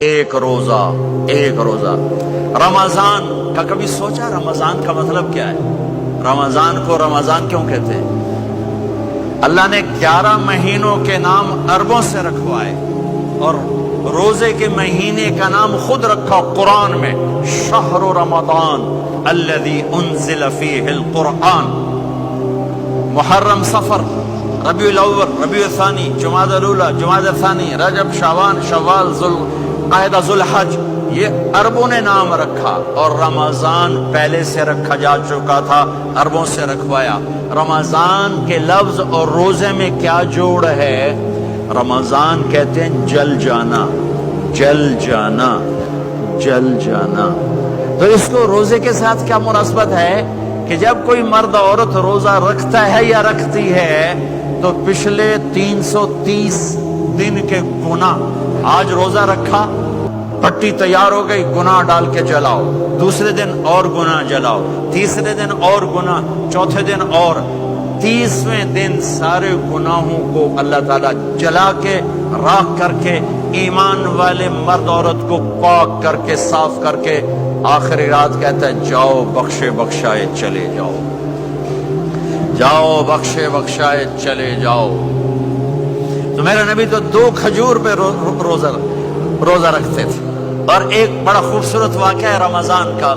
ایک روزہ، ایک روزہ رمضان کا کبھی سوچا رمضان کا مطلب کیا ہے؟ رمضان کو رمضان کیوں کہتے ہیں؟ اللہ نے 11 مہینوں کے نام عربوں سے رکھوائے اور روزے کے مہینے کا نام خود رکھا قرآن میں، شہر رمضان الذی انزل فیہ القرآن۔ محرم، صفر، ربیع الاول، ربیع الثانی، جمادی الاولی، جمادی الثانی، رجب، شعبان، شوال، ذوالقعدہ، ذوالحج، یہ عربوں نے نام رکھا اور رمضان پہلے سے رکھا جا چکا تھا، عربوں سے رکھوایا۔ رمضان کے لفظ اور روزے میں کیا جوڑ ہے؟ رمضان کہتے ہیں جل جانا، جل جانا، جل جانا۔ تو اس کو روزے کے ساتھ کیا مناسبت ہے کہ جب کوئی مرد عورت روزہ رکھتا ہے یا رکھتی ہے تو پچھلے 330 دن کے گناہ، آج روزہ رکھا، پٹی تیار ہو گئی، گناہ ڈال کے جلاؤ، دوسرے دن اور گناہ جلاؤ، تیسرے دن اور گناہ، چوتھے دن اور، 30ویں دن سارے گناہوں کو اللہ تعالیٰ جلا کے، راکھ کر کے، ایمان والے مرد عورت کو پاک کر کے، صاف کر کے، آخری رات کہتا ہے جاؤ بخشے بخشائے چلے جاؤ، جاؤ بخشے بخشائے چلے جاؤ۔ تو میرے نبی تو 2 کھجور پہ روزہ رکھتے تھے۔ اور ایک بڑا خوبصورت واقعہ ہے رمضان کا،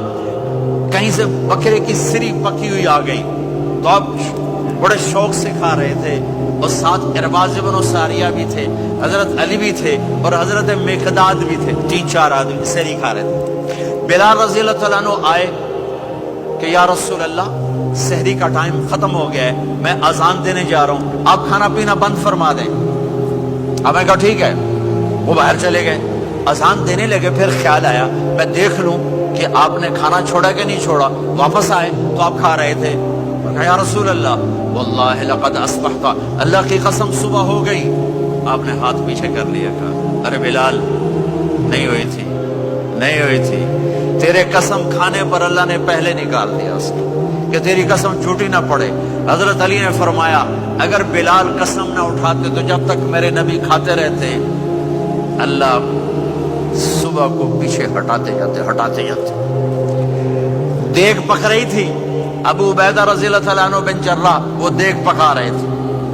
کہیں سے بکرے کی سری پکی ہوئی آ گئی تو اب بڑے شوق سے کھا رہے تھے، اور ساتھ ارباز بن ساریہ بھی تھے، حضرت علی بھی تھے اور حضرت مقداد بھی تھے، 3-4 آدمی سری کھا رہے تھے۔ بلال رضی اللہ تعالیٰ عنہ آئے کہ یا رسول اللہ سحری کا ٹائم ختم ہو گیا ہے، میں اذان دینے جا رہا ہوں، آپ کھانا پینا بند فرما دیں۔ اب میں کہا ٹھیک ہے، وہ باہر چلے گئے، اذان دینے لگے، پھر خیال آیا میں دیکھ لوں کہ آپ نے کھانا چھوڑا کہ نہیں چھوڑا، واپس آئے تو آپ کھا رہے تھے۔ میں کہا یا رسول اللہ واللہ لقد اصبحت، اللہ کی قسم صبح ہو گئی۔ آپ نے ہاتھ پیچھے کر لیا، کہا ارے بلال نہیں ہوئی تھی، نہیں ہوئی تھی، تیرے قسم کھانے پر اللہ نے پہلے نکال دیا اس کو کہ تیری قسم جھوٹی نہ پڑے۔ حضرت علی نے فرمایا اگر بلال قسم نہ اٹھاتے تو جب تک میرے نبی کھاتے رہتے اللہ صبح کو پیچھے ہٹاتے جاتے۔ دیگ پک رہی تھی، ابو عبیدہ رضی اللہ تعالیٰ عنہ بن جراح وہ دیگ پکا رہے تھے،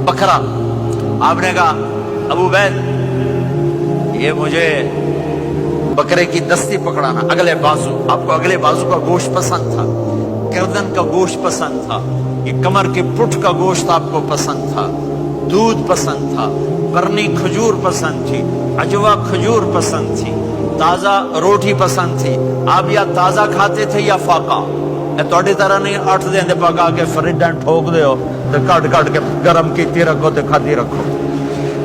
بکرا۔ آپ نے کہا ابو عبید یہ مجھے بکرے کی دستی پکڑانا، اگلے بازو، آپ کو اگلے بازو کا گوشت پسند تھا، گردن کا گوشت پسند تھا، یہ کمر کے پٹھ کا گوشت آپ کو پسند تھا، دودھ پسند تھا، برنی کھجور پسند تھی، عجوا کھجور پسند تھی، تازہ روٹی پسند تھی۔ آپ یا تازہ کھاتے تھے یا فاقہ، توڑی طرح نہیں 8 دن پکا کے فریڈاں ٹھوک دے ہو تو کٹ کے گرم کیتی رکھو تو کھاتی رکھو،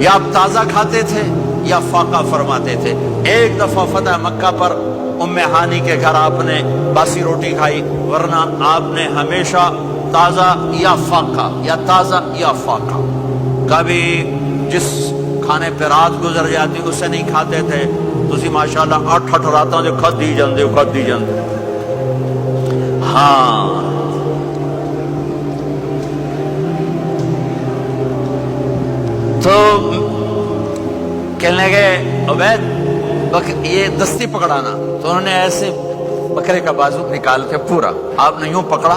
یا آپ تازہ کھاتے تھے یا فاقہ فرماتے تھے۔ ایک دفعہ فتح مکہ پر ام ہانی کے گھر آپ نے باسی روٹی کھائی، ورنہ آپ نے ہمیشہ تازہ یا فاقہ، یا تازہ یا فاقہ، کبھی جس کھانے پہ رات گزر جاتی اسے نہیں کھاتے تھے۔ تسی ماشاءاللہ 8 راتوں جو کھدی جاندے۔ ہاں تو کہنے لگے عبید یہ دستی پکڑانا، تو انہوں نے ایسے بکرے کا بازو نکال کے پورا آپ نے یوں پکڑا،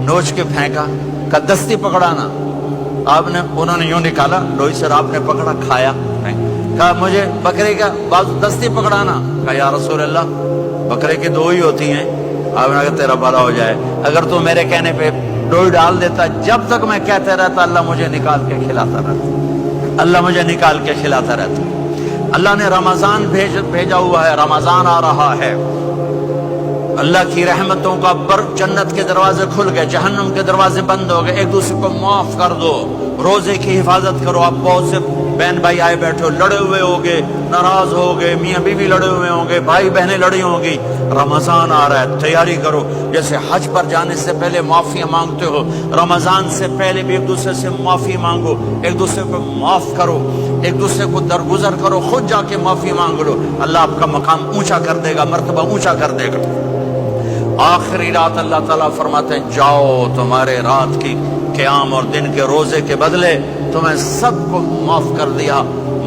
نوچ کے پھینکا، کہ دستی پکڑانا، انہوں نے یوں نکالا لوئی سے، آپ نے پکڑا، کھایا، کہا مجھے بکرے کا بازو دستی پکڑانا۔ کہا یا رسول اللہ بکرے کی 2 ہی ہوتی ہیں۔ آپ نے کہا تیرا بھلا ہو جائے، اگر تو میرے کہنے پہ ڈوئی ڈال دیتا، جب تک میں کہتے رہتا اللہ مجھے نکال کے کھلاتا رہتا، اللہ مجھے نکال کے کھلاتا رہتا۔ اللہ نے رمضان بھیجا ہوا ہے، رمضان آ رہا ہے، اللہ کی رحمتوں کا جنت کے دروازے کھل گئے، جہنم کے دروازے بند ہو گئے، ایک دوسرے کو معاف کر دو، روزے کی حفاظت کرو۔ آپ بہت سے بہن بھائی آئے بیٹھے ہو، لڑے ہوئے ہوگے، ناراض ہوگے، میاں بیوی لڑے ہوئے ہوں گے، بھائی بہنیں لڑی ہوں گی، رمضان آ رہا ہے، تیاری کرو۔ جیسے حج پر جانے سے پہلے معافیاں مانگتے ہو، رمضان سے پہلے بھی ایک دوسرے سے معافی مانگو، ایک دوسرے کو معاف کرو، ایک دوسرے کو درگزر کرو، خود جا کے معافی مانگ لو، اللہ آپ کا مقام اونچا کر دے گا، مرتبہ اونچا کر دے گا۔ آخری رات اللہ تعالیٰ فرماتے ہیں جاؤ تمہارے رات کی قیام اور دن کے روزے کے بدلے تمہیں سب کو معاف کر دیا،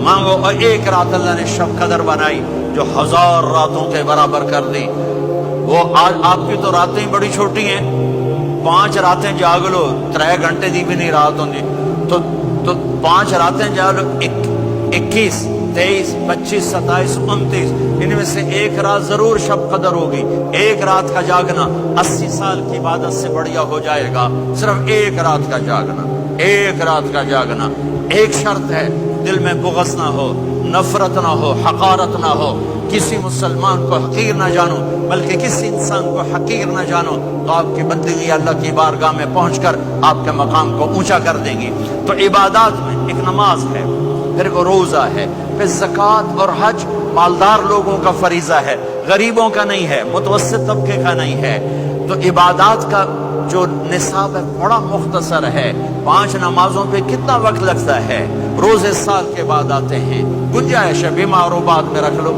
مانگو۔ اور ایک رات اللہ نے شب قدر بنائی، جو 1000 راتوں کے برابر کر دی. وہ آج آپ کی تو راتیں بڑی چھوٹی ہیں, 5 راتیں جاگ لو 3 گھنٹے دی بھی نہیں رات ہوندی, تو 5 راتیں جاگ لو 21 23 25 27 29, ان میں سے ایک رات ضرور شب قدر ہوگی. ایک رات کا جاگنا 80 سال کی عبادت سے بڑھیا ہو جائے گا. صرف ایک رات کا جاگنا, ایک رات کا جاگنا. ایک شرط ہے, دل میں بغض نہ ہو, نفرت نہ ہو, حقارت نہ ہو, کسی مسلمان کو حقیر نہ جانو, بلکہ کسی انسان کو حقیر نہ جانو, تو آپ کی بندگی اللہ کی بارگاہ میں پہنچ کر آپ کے مقام کو اونچا کر دیں گی. تو عبادات میں ایک نماز ہے, پھر ایک روزہ ہے, پھر زکوٰۃ اور حج مالدار لوگوں کا فریضہ ہے, غریبوں کا نہیں ہے, متوسط طبقے کا نہیں ہے. تو عبادات کا جو نصاب ہے بڑا مختصر ہے. 5 نمازوں پہ کتنا وقت لگتا ہے, روزے سال کے بعد آتے ہیں. گنجائش ہے, بیمار و بعد میں رکھ لو.